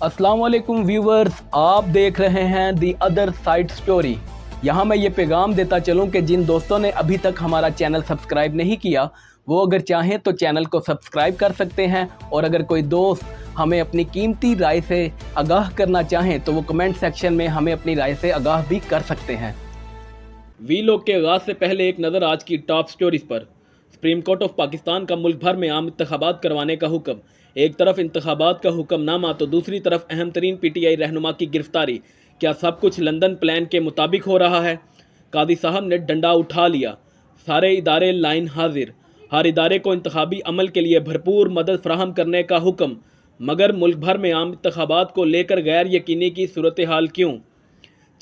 अस्सलाम वालेकुम व्यूवर्स, आप देख रहे हैं दी अदर साइड स्टोरी। यहाँ मैं ये पैगाम देता चलूँ कि जिन दोस्तों ने अभी तक हमारा चैनल सब्सक्राइब नहीं किया वो अगर चाहें तो चैनल को सब्सक्राइब कर सकते हैं, और अगर कोई दोस्त हमें अपनी कीमती राय से आगाह करना चाहें तो वो कमेंट सेक्शन में हमें अपनी राय से आगाह भी कर सकते हैं। वीलॉग के आगाज़ से पहले एक नज़र आज की टॉप स्टोरीज पर। सुप्रीम कोर्ट ऑफ पाकिस्तान का मुल्क भर में आम इंतखाबात करवाने का हुक्म। एक तरफ इंतखाबात का हुक्मनामा तो दूसरी तरफ अहम तरीन PTI रहनुमा की गिरफ्तारी। क्या सब कुछ लंदन प्लान के मुताबिक हो रहा है? कादी साहब ने डंडा उठा लिया। सारे इदारे लाइन हाजिर। हर इदारे को इंतखाबी अमल के लिए भरपूर मदद फराहम करने का हुक्म। मगर मुल्क भर में आम इंतखाबात को लेकर गैर यकीनी की सूरत हाल क्यों?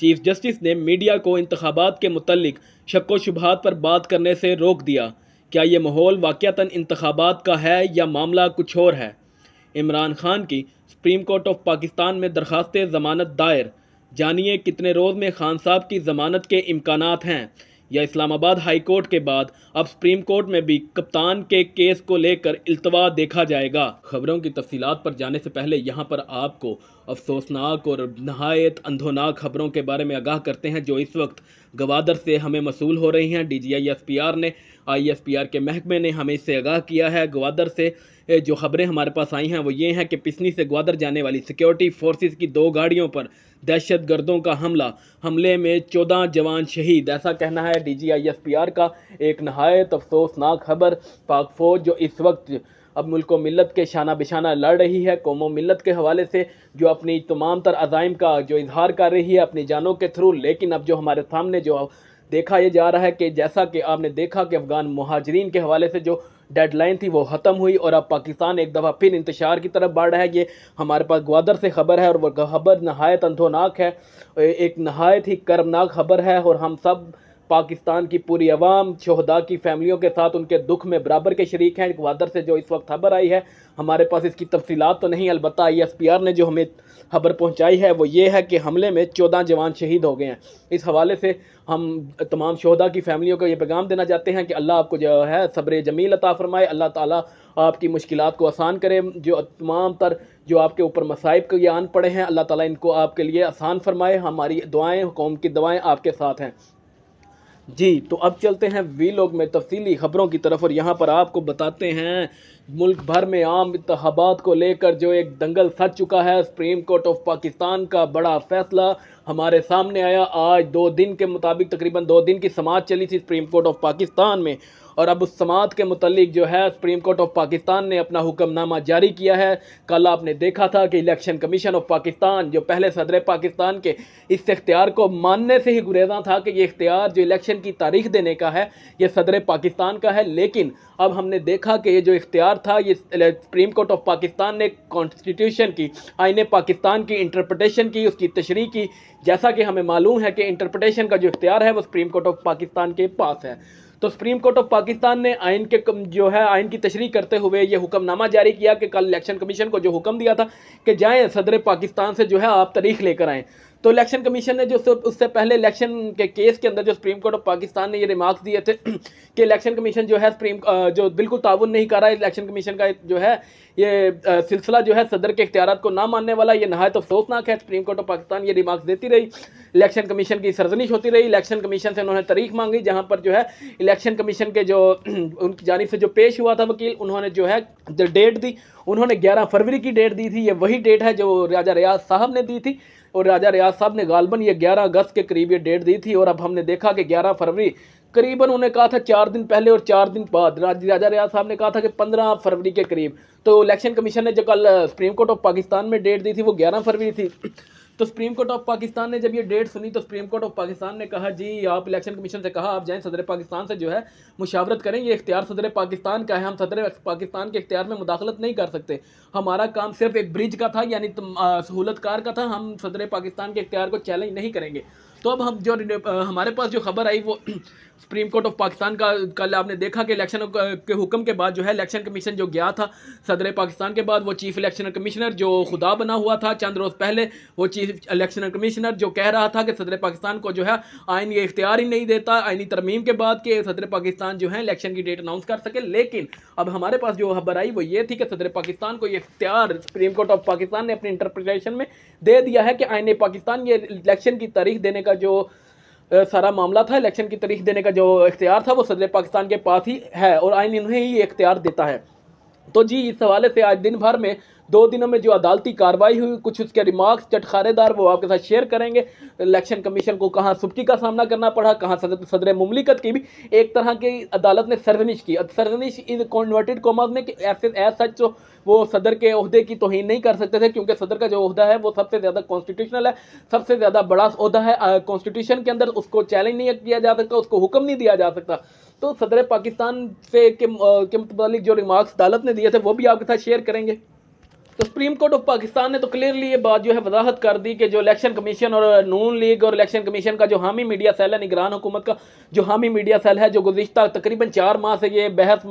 चीफ जस्टिस ने मीडिया को इंतखाबात के मुतल्लिक शक व शुबहात पर बात करने से रोक दिया। क्या ये माहौल वाक़यातन इंतखाबात का है या मामला कुछ और है? इमरान खान की सुप्रीम कोर्ट ऑफ पाकिस्तान में दरख्वास्त ज़मानत दायर। जानिए कितने रोज़ में खान साहब की ज़मानत के इम्कानात हैं। या इस्लामाबाद हाई कोर्ट के बाद अब सुप्रीम कोर्ट में भी कप्तान के केस को लेकर इल्तवा देखा जाएगा। खबरों की तफसीलात पर जाने से पहले यहाँ पर आपको अफसोसनाक और नहायत अंधोनाक खबरों के बारे में आगाह करते हैं जो इस वक्त गवादर से हमें मसूल हो रही हैं। DGI SPR ने ISPR के महकमे ने हमें इससे आगाह किया है। गवादर से जो खबरें हमारे पास आई हैं वो ये हैं कि पिसनी से ग्वादर जाने वाली सिक्योरिटी फोर्सेस की 2 गाड़ियों पर दहशत गर्दों का हमले में 14 जवान शहीद। ऐसा कहना है DGI SPR का। एक नहायत अफसोसनाक खबर। पाक फौज जो इस वक्त अब मुल्क मिल्लत के शाना बिशाना लड़ रही है, कौमों मिल्लत के हवाले से जो अपनी तमाम तर अज़ाइम का जो इजहार कर रही है अपनी जानों के थ्रू, लेकिन अब जो हमारे सामने जो देखा यह जा रहा है कि जैसा कि आपने देखा कि अफ़गान मुहाजिरीन के हवाले से जो डेडलाइन थी वो ख़त्म हुई और अब पाकिस्तान एक दफ़ा फिर इंतशार की तरफ बढ़ रहा है। ये हमारे पास ग्वादर से खबर है और वह खबर नहायत अंधोनाक है, एक नहायत ही कर्मनाक खबर है। और हम सब पाकिस्तान की पूरी अवाम शहदा की फैमिलियों के साथ उनके दुख में बराबर के शरीक हैं। ग्वादर से जो इस वक्त खबर आई है, हमारे पास इसकी तफसीलात तो नहीं, अलबत्ता ISPR ने जो हमें खबर पहुंचाई है वो ये है कि हमले में 14 जवान शहीद हो गए हैं। इस हवाले से हम तमाम शहदा की फैमिलियों को ये पैगाम देना चाहते हैं कि अल्लाह आपको जो है सब्र जमील अता फरमाए, अल्लाह ताला आपकी मुश्किलात को आसान करे। जो तमाम तर जो आपके ऊपर मसाइब को ये आन पड़े हैं, अल्लाह ताला इनको आपके लिए आसान फरमाए। हमारी दुआएं, कौम की दुआएं आपके साथ हैं जी। तो अब चलते हैं वीलॉग में तफसीली खबरों की तरफ और यहाँ पर आपको बताते हैं मुल्क भर में आम इंतखाबात को लेकर जो एक दंगल सज चुका है। सुप्रीम कोर्ट ऑफ पाकिस्तान का बड़ा फैसला हमारे सामने आया। आज 2 दिन के मुताबिक तकरीबन 2 दिन की समाअत चली थी सुप्रीम कोर्ट ऑफ पाकिस्तान में, और अब उस समाअत के मुतालिक जो है सुप्रीम कोर्ट ऑफ पाकिस्तान ने अपना हुक्मनामा जारी किया है। कल आपने देखा था कि इलेक्शन कमीशन ऑफ पाकिस्तान जो पहले सदर पाकिस्तान के इस इख्तियार को मानने से ही गुरेज़ा था कि ये इख्तियार जो इलेक्शन की तारीख देने का है ये सदर पाकिस्तान का है, लेकिन अब हमने देखा कि ये जो इख्तियार था ये सुप्रीम कोर्ट ऑफ पाकिस्तान ने कॉन्स्टिट्यूशन की, आईने पाकिस्तान की इंटरप्रटेशन की, उसकी तशरीह की। जैसा कि हमें मालूम है कि इंटरप्रटेशन का जो इख्तियार है वो सुप्रीम कोर्ट ऑफ पाकिस्तान के पास है। तो सुप्रीम कोर्ट ऑफ पाकिस्तान ने आइन के जो है आइन की तशरीह करते हुए ये हुक्मनामा जारी किया कि कल इलेक्शन कमीशन को जो हुक्म दिया था कि जाएं सदर पाकिस्तान से जो है आप तारीख लेकर आएँ, तो इलेक्शन कमीशन ने जो उससे पहले इलेक्शन के केस के अंदर जो सुप्रीम कोर्ट ऑफ पाकिस्तान ने ये रिमार्क्स दिए थे कि इलेक्शन कमीशन जो है जो बिल्कुल ताउन नहीं कर रहा है। इलेक्शन कमीशन का जो है ये सिलसिला जो है सदर के इख्तियारात को ना मानने वाला, ये नहायत अफसोसनाक है। सुप्रीम कोर्ट ऑफ पाकिस्तान ये रिमार्क्स देती रही, इलेक्शन कमीशन की सरजनिश होती रही। इलेक्शन कमीशन से उन्होंने तारीख मांगी, जहाँ पर जो है इलेक्शन कमीशन के जो उनकी जानिब से जो पेश हुआ था वकील, उन्होंने जो है डेट दी, उन्होंने 11 फरवरी की डेट दी थी। ये वही डेट है जो राजा रियाज साहब ने दी थी, और राजा रियाज साहब ने गालबन ये 11 अगस्त के करीब ये डेट दी थी। और अब हमने देखा कि 11 फरवरी करीबन उन्हें कहा था 4 दिन पहले और 4 दिन बाद राजा रियाज साहब ने कहा था कि 15 फरवरी के करीब। तो इलेक्शन कमीशन ने जो कल सुप्रीम कोर्ट ऑफ पाकिस्तान में डेट दी थी वो 11 फरवरी थी। तो सुप्रीम कोर्ट ऑफ पाकिस्तान ने जब ये डेट सुनी तो सुप्रीम कोर्ट ऑफ पाकिस्तान ने कहा जी आप इलेक्शन कमीशन से कहा आप जाएं सदर पाकिस्तान से जो है मुशावरत करें, ये इख्तियार सदर पाकिस्तान का है, हम सदर पाकिस्तान के इख्तियार में मुदाखलत नहीं कर सकते। हमारा काम सिर्फ एक ब्रिज का था, यानी सहूलतकार का था, हम सदर पाकिस्तान के इख्तियार को चैलेंज नहीं करेंगे। तो अब हम जो हमारे पास जो खबर आई वो सुप्रीम कोर्ट ऑफ पाकिस्तान का कल आपने देखा कि इलेक्शन के हुक्म के बाद जो है इलेक्शन कमीशन जो गया था सदर पाकिस्तान के बाद, वो चीफ इलेक्शन कमिश्नर जो खुदा बना हुआ था चंद रोज़ पहले, वो चीफ इलेक्शन कमिश्नर जो कह रहा था कि सदर पाकिस्तान को जो है आइन ये इख्तियार ही नहीं देता आइनी तरमीम के बाद कि सदर पाकिस्तान जो है इलेक्शन की डेट अनाउंस कर सके। लेकिन अब हमारे पास जो खबर आई वो ये थी कि सदर पाकिस्तान को ये इख्तियार सुप्रीम कोर्ट ऑफ पाकिस्तान ने अपनी इंटरप्रिटेशन में दे दिया है कि आइन पाकिस्तान ये इलेक्शन की तारीख देने का जो सारा मामला था, इलेक्शन की तारीख देने का जो इख्तियार था वो सदर पाकिस्तान के पास ही है और आइन इन्हें ही इख्तियार देता है। तो जी इस हवाले से आज दिन भर में 2 दिनों में जो अदालती कार्रवाई हुई, कुछ उसके रिमार्क्स चटखारेदार वो आपके साथ शेयर करेंगे। इलेक्शन कमीशन को कहाँ सुबकी का सामना करना पड़ा, कहाँ सदर मुमलिकत की भी एक तरह की अदालत ने सरजनिश की। सरजनिश इज कन्वर्टेड कॉमर्स में कि ऐसे एज सच तो वो सदर के ओहदे की तौहीन नहीं कर सकते थे, क्योंकि सदर का जो ओहदा है वो सबसे ज़्यादा कॉन्स्टिट्यूशनल है, सबसे ज़्यादा बड़ा ओहदा है कॉन्स्टिट्यूशन के अंदर, उसको चैलेंज नहीं किया जा सकता, उसको हुक्म नहीं दिया जा सकता। तो सदर पाकिस्तान से के मुतालिक जो रिमार्क्स अदालत ने दिए थे वो भी आपके साथ शेयर करेंगे। तो सुप्रीम कोर्ट ऑफ पाकिस्तान ने तो क्लियरली ये बात जो है वजाहत कर दी कि जो इलेक्शन कमीशन और नून लीग और इलेक्शन कमीशन का जो हामी मीडिया सेल है, निगरान हुकूमत का जो हामी मीडिया सेल है, जो गुज़िश्ता तकरीबन 4 माह से ये बहस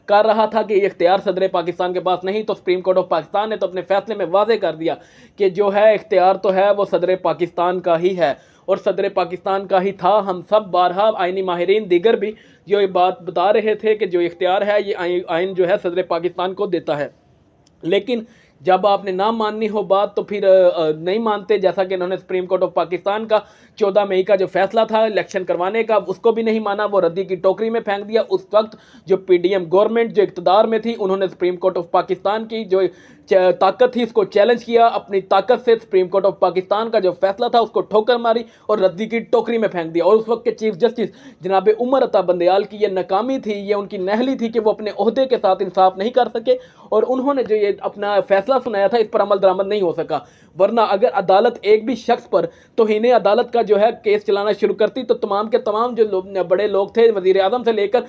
कर रहा था कि ये इख्तियार सदर पाकिस्तान के पास नहीं, तो सुप्रीम कोर्ट ऑफ पाकिस्तान ने तो अपने फैसले में वाज़े कर दिया कि जो है इख्तियार तो है वो सदर पाकिस्तान का ही है और सदर पाकिस्तान का ही था। हम सब बारहा आइनी माहिरीन दीगर भी जो ये बात बता रहे थे कि जो इख्तियार है ये आइन जो है सदर पाकिस्तान को देता है। लेकिन जब आपने ना माननी हो बात तो फिर नहीं मानते, जैसा कि इन्होंने सुप्रीम कोर्ट ऑफ पाकिस्तान का 14 मई का जो फैसला था इलेक्शन करवाने का उसको भी नहीं माना, वो रद्दी की टोकरी में फेंक दिया। उस वक्त जो पीडीएम गवर्नमेंट जो इक़्तिदार में थी उन्होंने सुप्रीम कोर्ट ऑफ पाकिस्तान की जो ताकत थी उसको चैलेंज किया, अपनी ताकत से सुप्रीम कोर्ट ऑफ पाकिस्तान का जो फैसला था उसको ठोकर मारी और रद्दी की टोकरी में फेंक दिया। और उस वक्त के चीफ जस्टिस जनाब उमर अता बंदयाल की ये नाकामी थी, ये उनकी नहली थी कि वो अपने ओहदे के साथ इंसाफ नहीं कर सके और उन्होंने जो ये अपना फैसला सुनाया था इस पर अमल दरामद नहीं हो सका। वरना अगर अदालत एक भी शख्स पर तौहीन अदालत का जो है केस चलाना शुरू करती तो तमाम के तमाम जो बड़े लोग थे वज़ीर आज़म से लेकर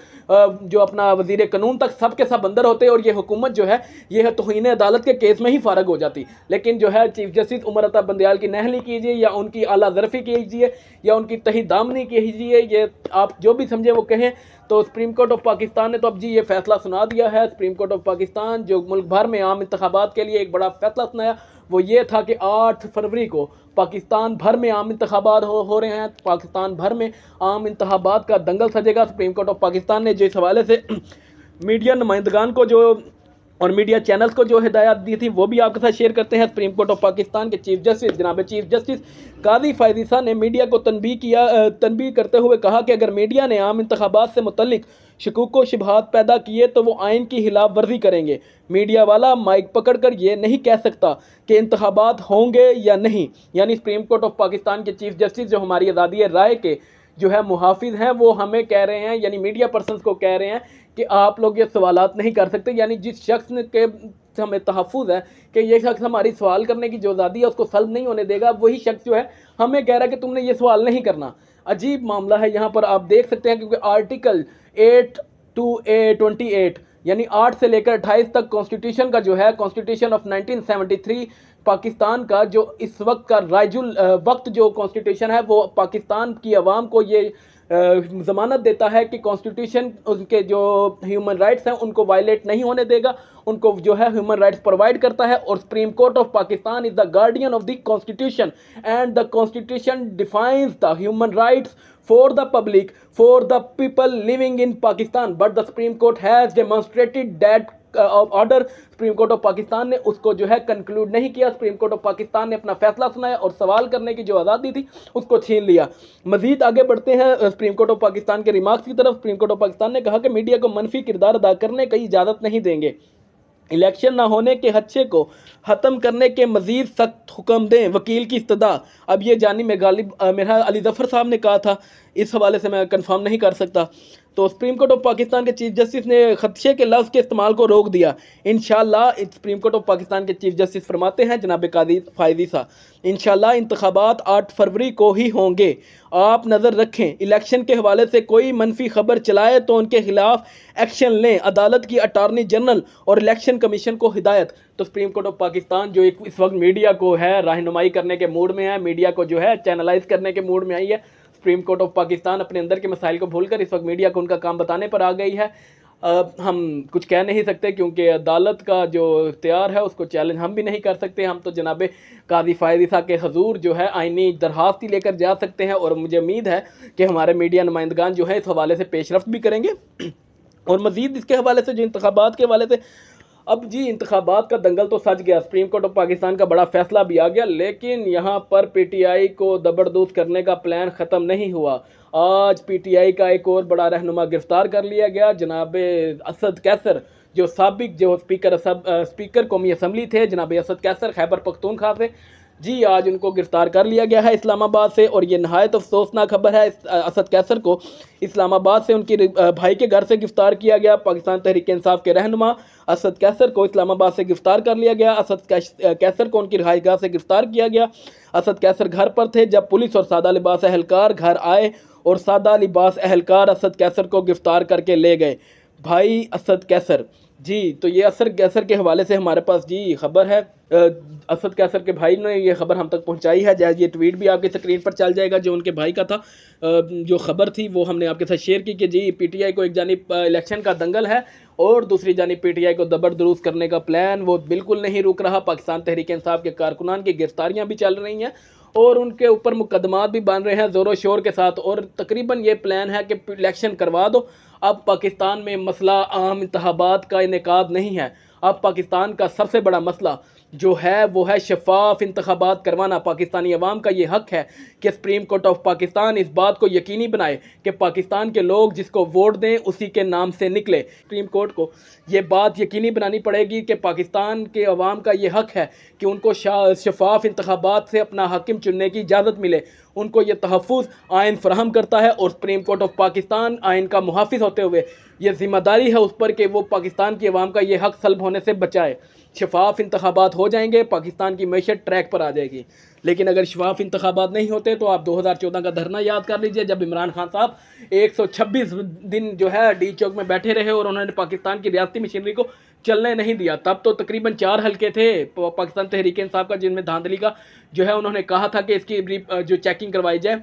जो अपना वज़ीर कानून तक सब के सब अंदर होते और ये हुकूमत जो है ये तौहीन अदालत के केस में ही फारग हो जाती। लेकिन जो है चीफ जस्टिस उमर अता बंदयाल की नहली कीजिए या उनकी आला ज़रफ़ी कीजिए या उनकी तही दामनी कीजिए, ये आप जो भी समझे वो कहें, तो सुप्रीम कोर्ट ऑफ पाकिस्तान ने तो अब जी ये फैसला सुना दिया है। सुप्रीम कोर्ट ऑफ पाकिस्तान जो मुल्क भर में आम इंतखाबात के लिए एक बड़ा फैसला सुनाया वो ये था कि 8 फरवरी को पाकिस्तान भर में आम इंतखाबात हो रहे हैं। पाकिस्तान भर में आम इंतखाबात का दंगल सजेगा। सुप्रीम कोर्ट ऑफ पाकिस्तान ने जो इस हवाले से मीडिया नुमाइंदगान को जो और मीडिया चैनल्स को जो हिदायत दी थी वो भी आपके साथ शेयर करते हैं। सुप्रीम कोर्ट ऑफ पाकिस्तान के चीफ जस्टिस जनाब चीफ जस्टिस काजी फायजीसा ने मीडिया को तनबीह करते हुए कहा कि अगर मीडिया ने आम इंतखाबात से मुतल्लिक शकूक व शुबहात पैदा किए तो वो आइन की खिलाफ वर्जी करेंगे। मीडिया वाला माइक पकड़कर ये नहीं कह सकता कि इंतखाबात होंगे या नहीं। यानी सुप्रीम कोर्ट ऑफ पाकिस्तान के चीफ जस्टिस जो हमारी आज़ादी राय के जो है मुहाफिज हैं वो हमें कह रहे हैं, यानी मीडिया पर्सनस को कह रहे हैं कि आप लोग ये सवालात नहीं कर सकते। यानी जिस शख्स के हमें तहफ़्फ़ुज़ है कि ये शख्स हमारी सवाल करने की जो आज़ादी है उसको सल्ब नहीं होने देगा, वही शख्स जो है हमें कह रहा है कि तुमने ये सवाल नहीं करना। अजीब मामला है। यहाँ पर आप देख सकते हैं क्योंकि आर्टिकल 8 to 28 यानी 8 से लेकर 28 तक कॉन्स्टिट्यूशन का जो है कॉन्स्टिट्यूशन ऑफ 1973 पाकिस्तान का जो इस वक्त का राजुल वक्त जो कॉन्स्टिट्यूशन है वो पाकिस्तान की आवाम को ये ज़मानत देता है कि कॉन्स्टिट्यूशन उनके जो ह्यूमन राइट्स हैं उनको वायलेट नहीं होने देगा, उनको जो है ह्यूमन राइट्स प्रोवाइड करता है। और supreme court of Pakistan is the guardian of the constitution and the constitution defines the human rights for the public, for the people living in Pakistan, but the Supreme Court has demonstrated that order supreme court of Pakistan ने उसको जो है conclude नहीं किया। Supreme court of Pakistan ने अपना फैसला सुनाया और सवाल करने की जो आज़ादी थी उसको छीन लिया। मजीद आगे बढ़ते हैं सुप्रीम कोर्ट ऑफ पाकिस्तान के रिमार्क्स की तरफ। सुप्रीम कोर्ट ऑफ पाकिस्तान ने कहा कि मीडिया को मनफी किरदार अदा करने की इजाज़त नहीं देंगे, इलेक्शन ना होने के खदशे को ख़त्म करने के मज़ीद सख्त हुक्म दें, वकील की इस्तदा। अब ये जानी में गालिब मेरा अली ज़फ़र साहब ने कहा था, इस हवाले से मैं कंफर्म नहीं कर सकता। तो सुप्रीम कोर्ट ऑफ पाकिस्तान के चीफ जस्टिस ने खदशे के लफ्ज़ के इस्तेमाल को रोक दिया। इंशाअल्लाह सुप्रीम कोर्ट ऑफ पाकिस्तान के चीफ जस्टिस फरमाते हैं जनाब काजी फायजीसा, इंशाअल्लाह इंतखाबात 8 फरवरी को ही होंगे। आप नज़र रखें, इलेक्शन के हवाले से कोई मनफी खबर चलाए तो उनके खिलाफ एक्शन लें। अदालत की अटारनी जनरल और इलेक्शन कमीशन को हिदायत। तो सुप्रीम कोर्ट ऑफ पाकिस्तान जो इस वक्त मीडिया को है रहनुमाई करने के मूड में है, मीडिया को जो है चैनलाइज करने के मूड में आई है। सुप्रीम कोर्ट ऑफ पाकिस्तान अपने अंदर के मसाइल को भूलकर इस वक्त मीडिया को उनका काम बताने पर आ गई है। हम कुछ कह नहीं सकते क्योंकि अदालत का जो इख्तियार है उसको चैलेंज हम भी नहीं कर सकते। हम तो जनाब काजी फ़ायद ईसा के हजूर जो है आइनी दरख्वास्त ही लेकर जा सकते हैं, और मुझे उम्मीद है कि हमारे मीडिया नुमाइंदगान जो है इस हवाले से पेशरफ्त भी करेंगे। और मज़ीद इसके हवाले से जो इंतखाबात के हवाले से, अब जी इंतखाबात का दंगल तो सज गया, सुप्रीम कोर्ट ऑफ पाकिस्तान का बड़ा फैसला भी आ गया, लेकिन यहाँ पर पीटीआई को दबरदूस करने का प्लान ख़त्म नहीं हुआ। आज पीटीआई का एक और बड़ा रहनुमा गिरफ्तार कर लिया गया, जनाब असद कैसर, जो साबिक जो स्पीकर कौमी असम्बली थे, जनाब असद कैसर खैबर पख्तूनख्वा से। जी आज उनको गिरफ्तार कर लिया गया है इस्लामाबाद से, और ये नहायत अफसोसनाक खबर है। असद कैसर को इस्लामाबाद से उनके भाई के घर से गिरफ्तार किया गया। पाकिस्तान तहरीक इंसाफ के रहनुमा असद कैसर को इस्लामाबाद से गिरफ्तार कर लिया गया। असद कैसर को उनकी रिहाइशगाह से गिरफ्तार किया गया। असद कैसर घर पर थे जब पुलिस और सादा लिबास अहलकार घर आए, और सादा लिबास अहलकार असद कैसर को गिरफ्तार करके ले गए। भाई असद कैसर जी, तो ये असद कैसर के हवाले से हमारे पास जी खबर है। असद कैसर के भाई ने ये खबर हम तक पहुंचाई है। जैसे ये ट्वीट भी आपकी स्क्रीन पर चल जाएगा जो उनके भाई का था। जो खबर थी वो हमने आपके साथ शेयर की कि जी पीटीआई को एक जानिब इलेक्शन का दंगल है और दूसरी जानिब पीटीआई को दबरदरूस करने का प्लान वो बिल्कुल नहीं रुक रहा। पाकिस्तान तहरीक इंसाफ के कारकुनान की गिरफ्तारियाँ भी चल रही हैं और उनके ऊपर मुकदमात भी बन रहे हैं ज़ोरों शोर के साथ, और तकरीबन ये प्लान है कि इलेक्शन करवा दो। अब पाकिस्तान में मसला आम इंतखाबात का इनेकाद नहीं है। अब पाकिस्तान का सबसे बड़ा मसला जो है वो है शफाफ इंतखाबात करवाना। पाकिस्तानी अवाम का ये हक है कि सुप्रीम कोर्ट ऑफ पाकिस्तान इस बात को यकीनी बनाए कि पाकिस्तान के लोग जिसको वोट दें उसी के नाम से निकले। सुप्रीम कोर्ट को ये बात यकीनी बनानी पड़ेगी कि पाकिस्तान के अवाम का ये हक है कि उनको शफाफ इंतखाबात से अपना हाकिम चुनने की इजाज़त मिले। उनको ये तहफ़्फ़ुज़ आइन फराहम करता है, और सुप्रीम कोर्ट ऑफ पाकिस्तान आइन का मुहाफ़िज़ होते हुए ये ज़िम्मेदारी है उस पर कि वो पाकिस्तान की अवाम का ये हक सल्ब होने से बचाए। शफाफ इंतखाबात हो जाएंगे, पाकिस्तान की मैशत ट्रैक पर आ जाएगी। लेकिन अगर शफाफ इंतखाबात नहीं होते तो आप 2014 का धरना याद कर लीजिए, जब इमरान खान साहब 126 दिन जो है डी चौक में बैठे रहे और उन्होंने पाकिस्तान की रियासती मशीनरी को चलने नहीं दिया। तब तो तकरीबन 4 हल्के थे पाकिस्तान तहरीक इंसाफ का जिनमें धांधली का जो है उन्होंने कहा था कि इसकी जो चेकिंग करवाई जाए।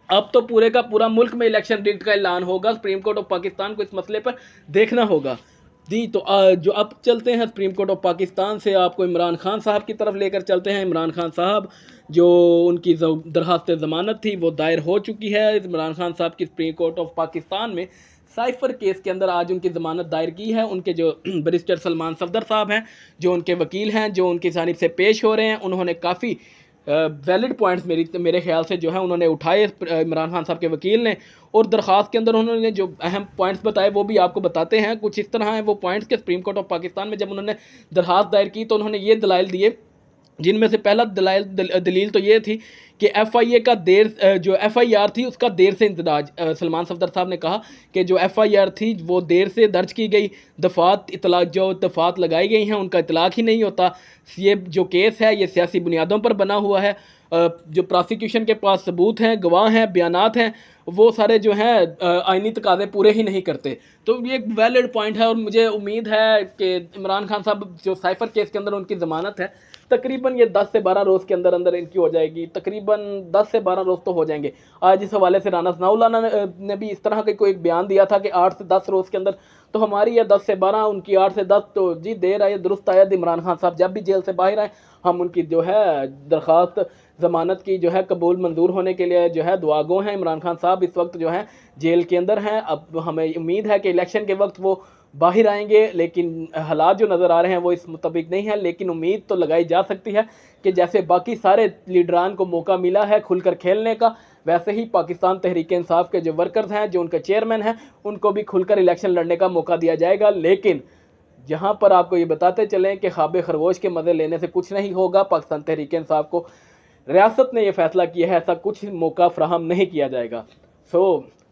अब तो पूरे का पूरा मुल्क में इलेक्शन रिग्ड का ऐलान होगा। सुप्रीम कोर्ट ऑफ पाकिस्तान को इस मसले पर देखना होगा। जी तो जो अब चलते हैं सुप्रीम कोर्ट ऑफ पाकिस्तान से आपको इमरान खान साहब की तरफ लेकर चलते हैं। इमरान खान साहब जो उनकी दरख्वास्त ज़मानत थी वो दायर हो चुकी है। इमरान खान साहब की सुप्रीम कोर्ट ऑफ पाकिस्तान में साइफर केस के अंदर आज उनकी ज़मानत दायर की है। उनके जो बैरिस्टर सलमान सफदर साहब हैं जो उनके वकील हैं जो उनकी जानिब से पेश हो रहे हैं, उन्होंने काफ़ी वैलिड पॉइंट्स मेरे ख्याल से जो है उन्होंने उठाए इमरान खान साहब के वकील ने, और दरख्वास्त के अंदर उन्होंने जो अहम पॉइंट्स बताए वो भी आपको बताते हैं। कुछ इस तरह हैं वो पॉइंट्स के सुप्रीम कोर्ट ऑफ पाकिस्तान में जब उन्होंने दरख्वास्त दायर की तो उन्होंने ये दलाइल दिए, जिनमें से पहला दलील तो ये थी कि FIA का जो FIR थी उसका देर से इंदराज। सलमान सफदर साहब ने कहा कि जो FIR थी वो देर से दर्ज की गई, दफात लगाई गई हैं उनका इतलाक़ ही नहीं होता। ये जो केस है ये सियासी बुनियादों पर बना हुआ है। जो प्रोसिक्यूशन के पास सबूत हैं, गवाह हैं, बयानात हैं, वो सारे जो हैं आइनी तकाज़े पूरे ही नहीं करते। तो ये एक वैलिड पॉइंट है और मुझे उम्मीद है कि इमरान खान साहब जो साइफर केस के अंदर उनकी ज़मानत है तकरीबन ये 10 से 12 रोज़ के अंदर अंदर इनकी हो जाएगी। तकरीबन 10 से 12 रोज़ तो हो जाएंगे। आज इस हवाले से राना सनाउल्लाह ने भी इस तरह का कोई एक बयान दिया था कि 8 से 10 रोज़ के अंदर, तो हमारी या 10 से 12 उनकी 8 से 10, तो जी देर आए दुरुस्त आया। इमरान खान साहब जब भी जेल से बाहर आए हम उनकी जो है दरख्वास्त ज़मानत की जो है कबूल मंजूर होने के लिए जो है दुआगो हैं। इमरान खान साहब इस वक्त जो है जेल के अंदर हैं। अब हमें उम्मीद है कि इलेक्शन के वक्त वो बाहर आएंगे, लेकिन हालात जो नज़र आ रहे हैं वो इस मुताबिक नहीं है। लेकिन उम्मीद तो लगाई जा सकती है कि जैसे बाकी सारे लीडरान को मौका मिला है खुलकर खेलने का, वैसे ही पाकिस्तान तहरीक इंसाफ के जो वर्कर्स हैं, जो उनके चेयरमैन हैं, उनको भी खुलकर इलेक्शन लड़ने का मौका दिया जाएगा। लेकिन जहाँ पर आपको ये बताते चलें कि ख्वाब खरगोश के मज़े लेने से कुछ नहीं होगा। पाकिस्तान तहरीक इंसाफ को रियासत ने यह फैसला किया है, ऐसा कुछ मौका फ्राहम नहीं किया जाएगा।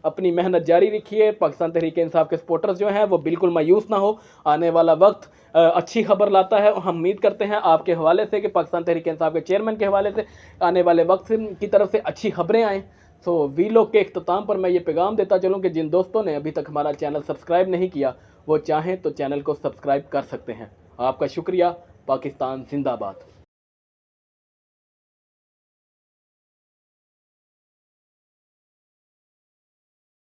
अपनी मेहनत जारी रखिए। पाकिस्तान तहरीक इंसाफ के सपोर्टर्स जो हैं वो बिल्कुल मायूस ना हो। आने वाला वक्त अच्छी खबर लाता है। हम उम्मीद करते हैं आपके हवाले से कि पाकिस्तान तहरीक इंसाफ के चेयरमैन के हवाले से आने वाले वक्त की तरफ से अच्छी खबरें आएँ। वीलॉग के इख्तिताम पर मैं ये पैगाम देता चलूँ कि जिन दोस्तों ने अभी तक हमारा चैनल सब्सक्राइब नहीं किया वो चाहें तो चैनल को सब्सक्राइब कर सकते हैं। आपका शुक्रिया। पाकिस्तान जिंदाबाद।